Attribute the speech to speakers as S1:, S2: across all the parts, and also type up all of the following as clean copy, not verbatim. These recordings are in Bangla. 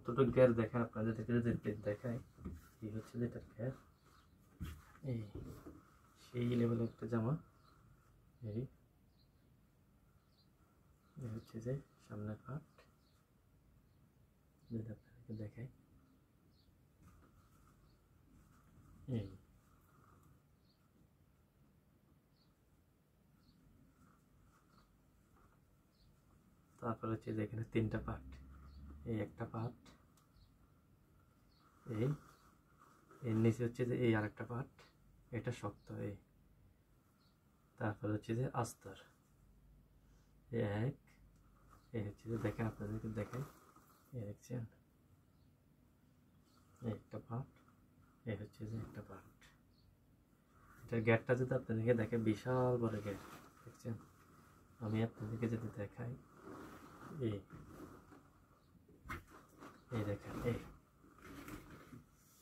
S1: কতটুকু গ্যাস দেখেন আপনাদেরকে যদি দেখায়, এই হচ্ছে যে এটার গ্যাস, এই সেই লেভেলের একটা জামা। এই হচ্ছে যে সামনের পার্ট, যদি আপনাদেরকে দেখাই, এই তারপর হচ্ছে যে এখানে 3টা পার্ট, এই একটা পার্ট, এই এর নিচে হচ্ছে যে এই আরেকটা পার্ট, এটা শক্ত, এই তারপর হচ্ছে যে আস্তর, এক, এই হচ্ছে যে দেখেন আপনাদেরকে দেখাই, এই দেখছেন এই একটা পার্ট, এই হচ্ছে যে একটা পার্ট। এটার গ্যাটটা যদি আপনাদেরকে দেখে, বিশাল বড় গ্যাট দেখছেন। আমি আপনাদেরকে যদি দেখাই, এই এই দেখেন,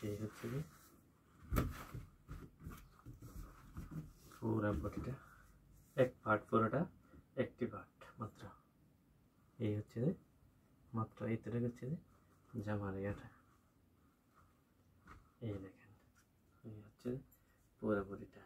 S1: এই হচ্ছে যে পুরো বডিটা এক পার্ট, পুরোটা একটি পার্ট মাত্র। এই হচ্ছে যে মাত্র এইটা হচ্ছে যে জামার ইয়াটা, এই দেখেন, এই হচ্ছে পুরো বডিটা।